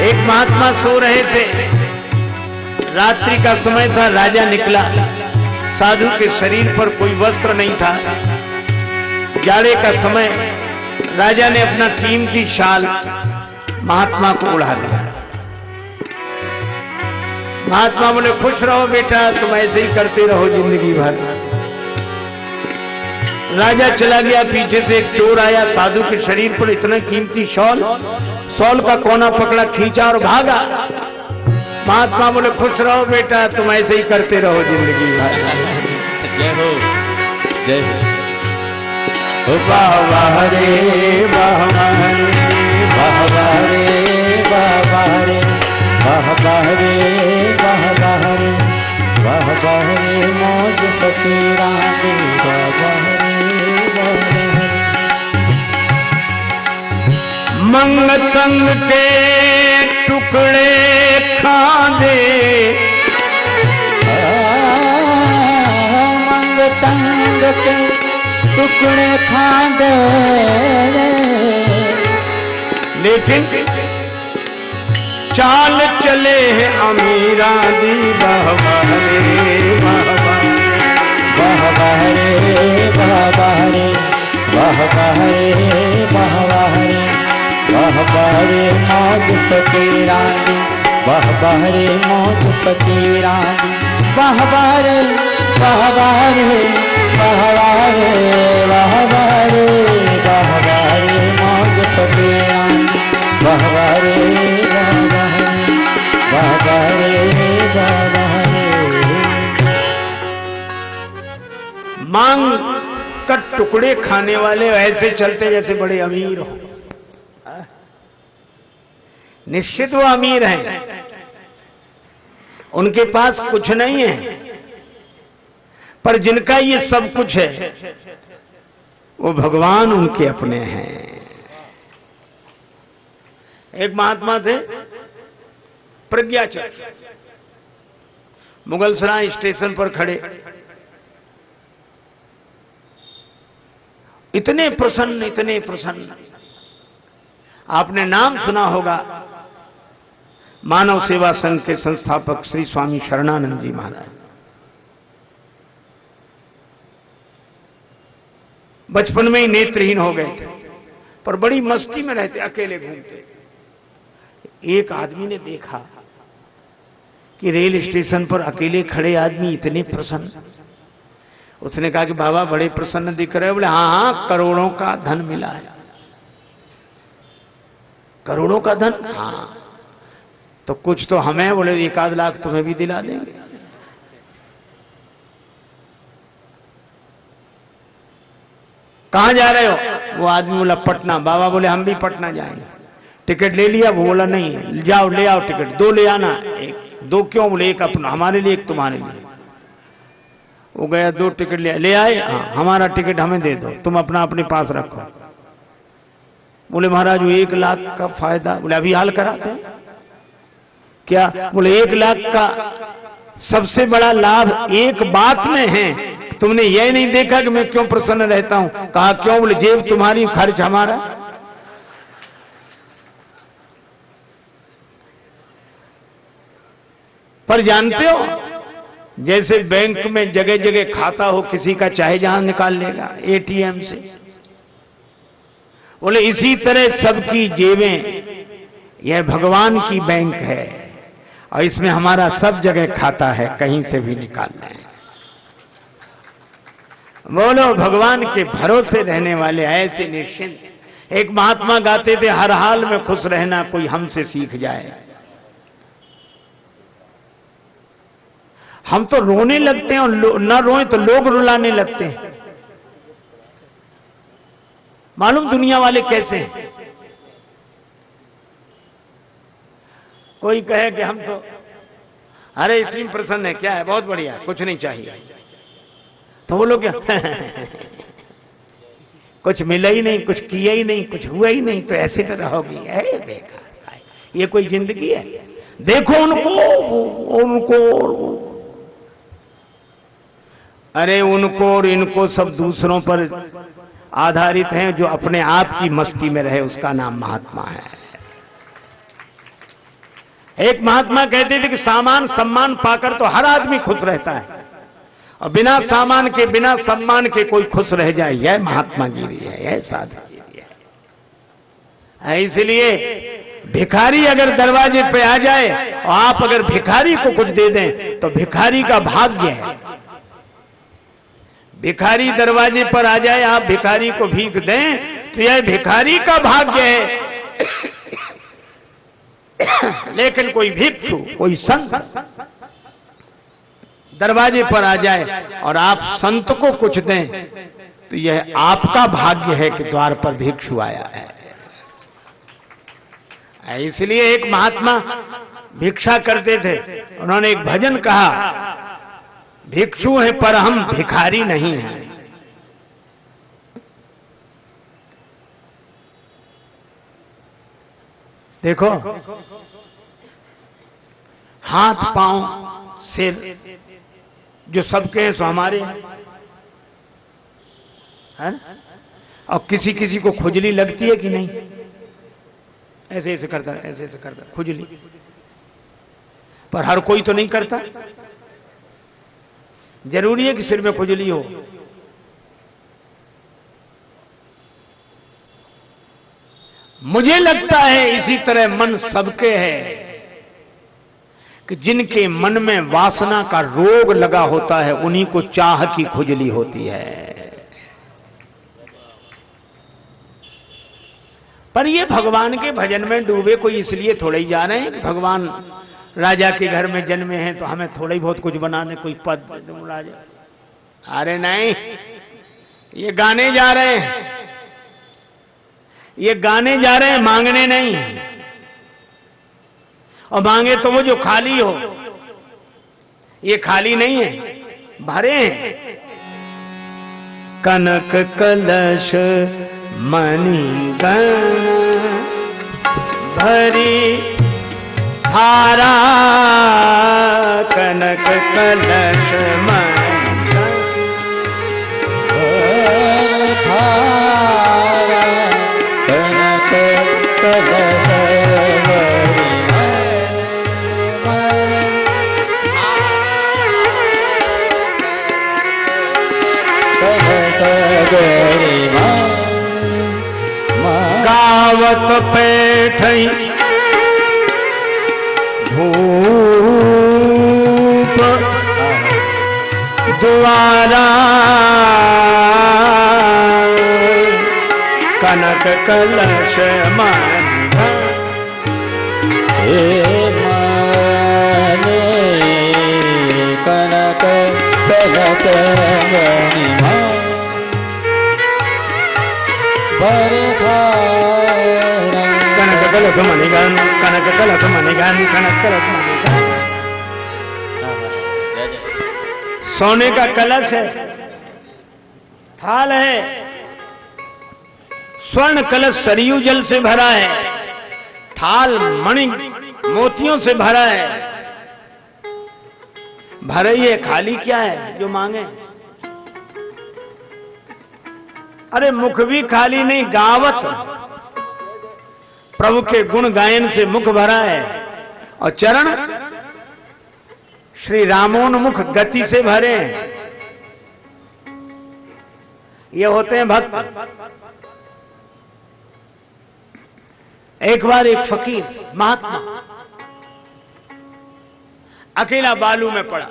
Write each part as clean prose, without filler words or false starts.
एक महात्मा सो रहे थे, रात्रि का समय था, राजा निकला। साधु के शरीर पर कोई वस्त्र नहीं था। जाड़े का समय, राजा ने अपना कीमती शाल महात्मा को उड़ा दिया। महात्मा बोले, खुश रहो बेटा, तुम ऐसे ही करते रहो जिंदगी भर। राजा चला गया, पीछे से एक चोर आया, साधु के शरीर पर इतना कीमती शॉल का कोना पकड़ा, खींचा और भागा। महात्मा बोले, खुश रहो बेटा, तुम ऐसे ही करते रहो जिंदगी भर। जय हो, जय हो। वाह वाह रे वाह वाह रे वाह वाह रे वाह वाह रे वाह वाह रे वाह वाह रे वाह वाह रे मौज फकीरा रे वाह वाह रे वाह वाह रे। मंग तंग के टुकड़े खांदे, मंग तंग के टुकड़े खांदे, लेकिन चाल चले हैं अमीरा दी। वाह वाह रे वाह वाह वाह वाह रे वाह वाह रे वाह वाह रे वाह वाह रे वाह वाह रे मौज फकीरा दी। वाह वाह रे मौज फकीरा दी। वाह वाह रे वाह वाह रे वाह वाह रे वाह वाह रे वाह वाह रे मौज फकीरा दी। वाह वाह रे वाह वाह रे वाह वाह रे वाह वाह रे। मांग का टुकड़े खाने वाले ऐसे चलते जैसे बड़े अमीर हो। निश्चित वो अमीर हैं, उनके पास कुछ नहीं है, पर जिनका ये सब कुछ है वो भगवान उनके अपने हैं। एक महात्मा थे, प्रज्ञाचर, मुगलसराय स्टेशन पर खड़े, इतने प्रसन्न, इतने प्रसन्न। आपने नाम सुना होगा, मानव सेवा संघ के संस्थापक श्री स्वामी शरणानंद जी महाराज। बचपन में ही नेत्रहीन हो गए थे, पर बड़ी मस्ती में रहते, अकेले घूमते। एक आदमी ने देखा कि रेल स्टेशन पर अकेले खड़े आदमी इतने प्रसन्न। उसने कहा कि बाबा बड़े प्रसन्न दिख रहे हो। बोले, हाँ हाँ, करोड़ों का धन मिला है। करोड़ों का धन? हाँ। तो कुछ तो हमें, बोले 1-8 लाख तुम्हें भी दिला देंगे। कहां जा रहे हो? वो आदमी बोला, पटना। बाबा बोले, हम भी पटना जाएंगे। टिकट ले लिया? वो बोला, नहीं। जाओ ले आओ टिकट, 2 ले आना। 2 क्यों? बोले, 1 अपना, हमारे लिए, 1 तुम्हारे लिए। वो गया, 2 टिकट ले आए। हाँ, हमारा टिकट हमें दे दो, तुम अपना अपने पास रखो। बोले, महाराज वो 1 लाख का फायदा। बोले, अभी हाल कराते हैं क्या? बोले, 1 लाख का सबसे बड़ा लाभ एक बात में है, तुमने यह नहीं देखा कि मैं क्यों प्रसन्न रहता हूं? कहा, क्यों? बोले, जेब तुम्हारी, खर्च हमारा। पर जानते हो, जैसे बैंक में जगह जगह खाता हो, किसी का चाहे जहां निकाल लेगा एटीएम से। बोले, इसी तरह सबकी जेबें यह भगवान की बैंक है, और इसमें हमारा सब जगह खाता है, कहीं से भी निकालना है। बोलो, भगवान के भरोसे रहने वाले ऐसे निश्चिंत। एक महात्मा गाते थे, हर हाल में खुश रहना कोई हमसे सीख जाए। हम तो रोने लगते हैं, और न रोए तो लोग रुलाने लगते हैं। मालूम दुनिया वाले कैसे हैं? कोई कहे कि हम तो, अरे इसमें प्रसन्न है, क्या है, बहुत बढ़िया, कुछ नहीं चाहिए। तो वो लोग क्या कुछ मिला ही नहीं, कुछ किया ही नहीं, कुछ हुआ ही नहीं, तो ऐसे तो रहोगी। बेकार, ये कोई जिंदगी है? देखो उनको अरे उनको और इनको सब दूसरों पर आधारित हैं। जो अपने आप की मस्ती में रहे, उसका नाम महात्मा है। एक महात्मा कहते थे कि सामान सम्मान पाकर तो हर आदमी खुश रहता है, और बिना सामान के बिना सम्मान के कोई खुश रह जाए, यह महात्मा गिरी है, यह साधुगिरी है। इसलिए भिखारी अगर दरवाजे पे आ जाए और आप अगर भिखारी को कुछ दे दें तो भिखारी का भाग्य है। भिखारी दरवाजे पर आ जाए, आप भिखारी को भीख दें तो यह भिखारी का भाग्य है। लेकिन कोई भिक्षु, कोई संत दरवाजे पर आ जाए और आप संत को कुछ दें तो यह आपका भाग्य है कि द्वार पर भिक्षु आया है। इसलिए एक महात्मा भिक्षा करते थे, उन्होंने एक भजन कहा, भिक्षु हैं पर हम भिखारी नहीं हैं। देखो, हाथ पांव सिर जो सबके हैं सो हमारे हैं, है ना? और किसी किसी को खुजली लगती है कि नहीं? ऐसे ऐसे करता, ऐसे ऐसे करता खुजली, पर हर कोई तो नहीं करता। जरूरी है कि सिर में खुजली हो। मुझे लगता है इसी तरह मन सबके है कि जिनके मन में वासना का रोग लगा होता है उन्हीं को चाह की खुजली होती है। पर ये भगवान के भजन में डूबे कोई इसलिए थोड़े ही जा रहे हैं कि भगवान राजा के घर में जन्मे हैं तो हमें थोड़ा ही बहुत कुछ बनाने, कोई पद दे दो राजा। अरे नहीं, ये गाने जा रहे हैं, ये गाने जा रहे हैं, मांगने नहीं। और मांगे तो वो जो खाली हो, ये खाली नहीं है, भरे हैं। कनक कलश मणिगण भरी धारा, कनक कलश मणिगण धारा, कनक कलश गावत पैठई धूप द्वारा, कनक कलश मणिगण कनक कलश मणिगण कनक कलश मणिगण, कनक कलश मणिगण, कनक कलश मणिगण। सोने का कलश है, थाल है, स्वर्ण कलश सरयू जल से भरा है, थाल मणि मोतियों से भरा है। भरे ही है, खाली क्या है जो मांगे? अरे मुख भी खाली नहीं, गावत प्रभु के गुण गायन से मुख भरा है, और चरण श्री रामोन्मुख गति से भरे हैं। ये होते हैं भक्त। एक बार एक फकीर महात्मा अकेला बालू में पड़ा,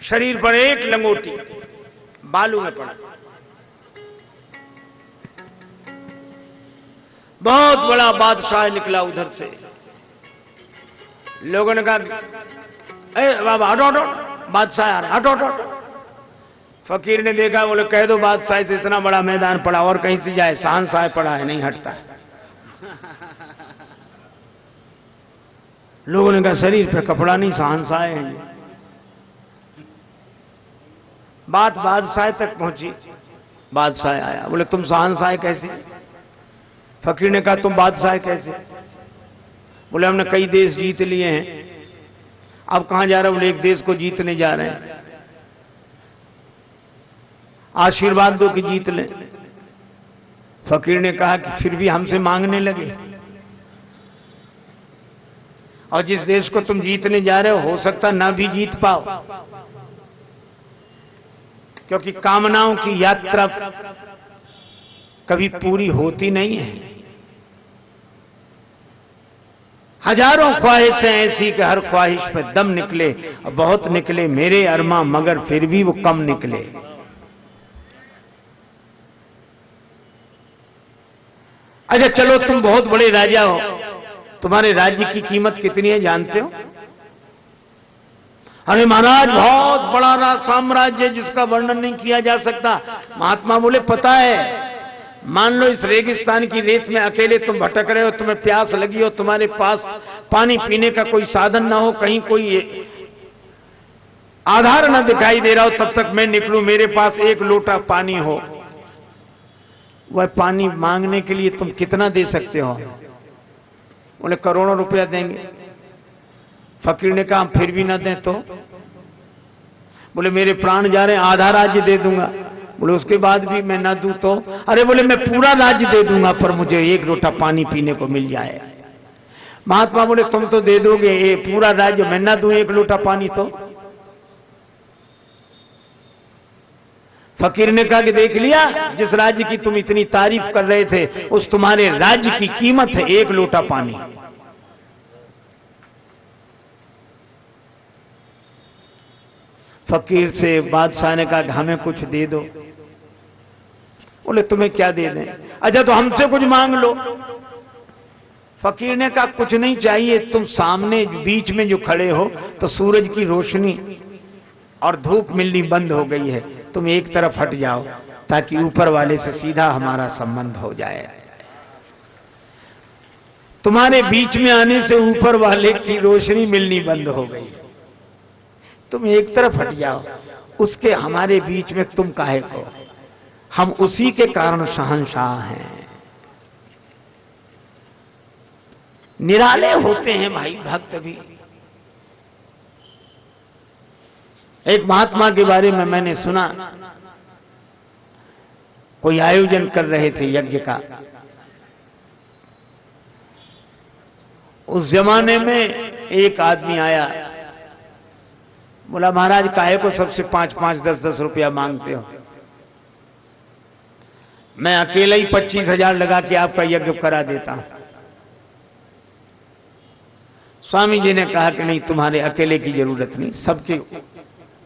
शरीर पर एक लंगोटी, बालू में पड़ा। बहुत बड़ा बादशाह निकला उधर से। लोगों ने कहा, ए बाबा हटो हटो, बादशाह आ रहा, हटो हटो। फकीर ने देखा, बोले कह दो बादशाह से इतना बड़ा मैदान पड़ा और कहीं से जाए, शहंशाह पड़ा है, नहीं हटता है। लोगों ने कहा शरीर पे कपड़ा नहीं, शहंशाह है। बात बादशाह तक पहुंची। बादशाह आया, बोले तुम शहंशाह कैसे? फकीर ने कहा तुम बादशाह कैसे? बोले हमने कई देश जीत लिए हैं, अब कहां जा रहे हो? बोले एक देश को जीतने जा रहे हैं, आशीर्वाद दो कि जीत लें। फकीर ने कहा कि फिर भी हमसे मांगने लगे। और जिस देश को तुम जीतने जा रहे हो सकता ना भी जीत पाओ, क्योंकि कामनाओं की यात्रा कभी पूरी होती नहीं है। हजारों ख्वाहिशें ऐसी कि हर ख्वाहिश पे दम निकले, और बहुत निकले मेरे अरमा, मगर फिर भी वो कम निकले। अच्छा चलो, तुम बहुत बड़े राजा हो, तुम्हारे राज्य की कीमत कितनी है जानते हो? अरे महाराज बहुत बड़ा साम्राज्य जिसका वर्णन नहीं किया जा सकता। महात्मा बोले पता है, मान लो इस रेगिस्तान की रेत में अकेले तुम भटक रहे हो, तुम्हें प्यास लगी हो, तुम्हारे पास पानी पीने का कोई साधन ना हो, कहीं कोई आधार ना दिखाई दे रहा हो, तब तक मैं निकलूं, मेरे पास एक लोटा पानी हो, वह पानी मांगने के लिए तुम कितना दे सकते हो? बोले करोड़ों रुपया देंगे। फकीर ने कहा फिर भी ना दें तो? बोले मेरे प्राण जा रहे हैं, आधा राज्य दे दूंगा। बोले उसके बाद भी मैं ना दूं तो? अरे बोले मैं पूरा राज्य दे दूंगा, पर मुझे एक लोटा पानी पीने को मिल जाए। महात्मा बोले तुम तो दे दोगे ये पूरा राज्य, मैं ना दूं एक लोटा पानी तो? फकीर ने कहा कि देख लिया, जिस राज्य की तुम इतनी तारीफ कर रहे थे, उस तुम्हारे राज्य की कीमत है एक लोटा पानी। फकीर से बादशाह ने कहा हमें कुछ दे दो। बोले तुम्हें क्या दे दें? अच्छा तो हमसे कुछ मांग लो। फकीर ने कहा कुछ नहीं चाहिए, तुम सामने बीच में जो खड़े हो तो सूरज की रोशनी और धूप मिलनी बंद हो गई है, तुम एक तरफ हट जाओ ताकि ऊपर वाले से सीधा हमारा संबंध हो जाए। तुम्हारे बीच में आने से ऊपर वाले की रोशनी मिलनी बंद हो गई, तुम एक तरफ हट जाओ, उसके हमारे बीच में तुम काहे को? हम उसी के कारण शहंशाह हैं। निराले होते हैं भाई भक्त भी। एक महात्मा के बारे में मैंने सुना, कोई आयोजन कर रहे थे यज्ञ का। उस जमाने में एक आदमी आया, बोला महाराज काहे को सबसे 5-5, 10-10 रुपया मांगते हो? मैं अकेला ही 25,000 लगा के आपका यज्ञ करा देता हूं। स्वामी जी ने कहा कि नहीं, तुम्हारे अकेले की जरूरत नहीं, सबके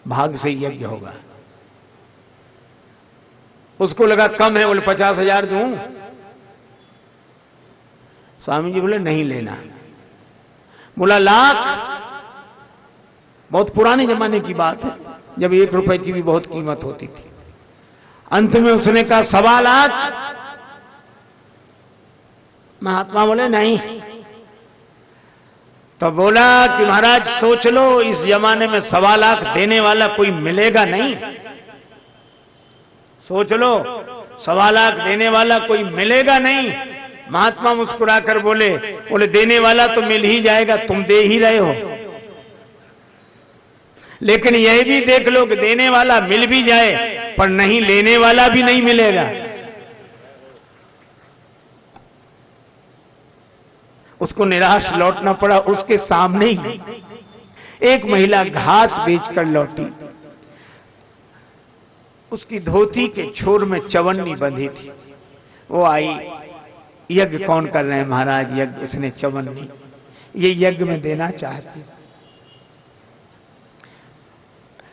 भाग से यज्ञ होगा। उसको लगा कम है, बोले 50,000 दूं? स्वामी जी बोले नहीं लेना। बोला लाख? बहुत पुराने जमाने की बात है, जब 1 रुपए की भी बहुत कीमत होती थी। अंत में उसने कहा 1.25 लाख। महात्मा बोले नहीं। तो बोला कि महाराज सोच लो, इस जमाने में 1.25 लाख देने वाला कोई मिलेगा नहीं। सोच लो, 1.25 लाख देने वाला कोई मिलेगा नहीं। महात्मा मुस्कुराकर बोले देने वाला तो मिल ही जाएगा, तुम दे ही रहे हो। लेकिन यह भी देख लो कि देने वाला मिल भी जाए पर नहीं लेने वाला भी नहीं मिलेगा। उसको निराश लौटना पड़ा। उसके सामने ही एक महिला घास बेचकर लौटी। उसकी धोती के छोर में चवन्नी बंधी थी। वो आई, यज्ञ कौन कर रहे हैं महाराज? यज्ञ। उसने चवन्नी ये यज्ञ में देना चाहती।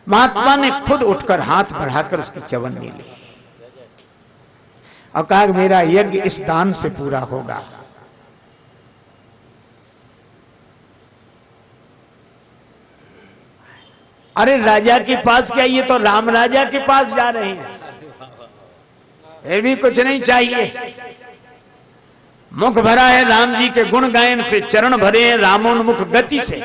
महात्मा ने खुद उठकर हाथ बढ़ाकर उसकी चवन्नी ली और कहा मेरा यज्ञ इस दान से पूरा होगा। अरे राजा के पास क्या, ये तो राम राजा के पास जा रहे हैं, फिर भी कुछ नहीं चाहिए। मुख भरा है राम जी के गुण गायन से, चरण भरे हैं रामोन्मुख गति से।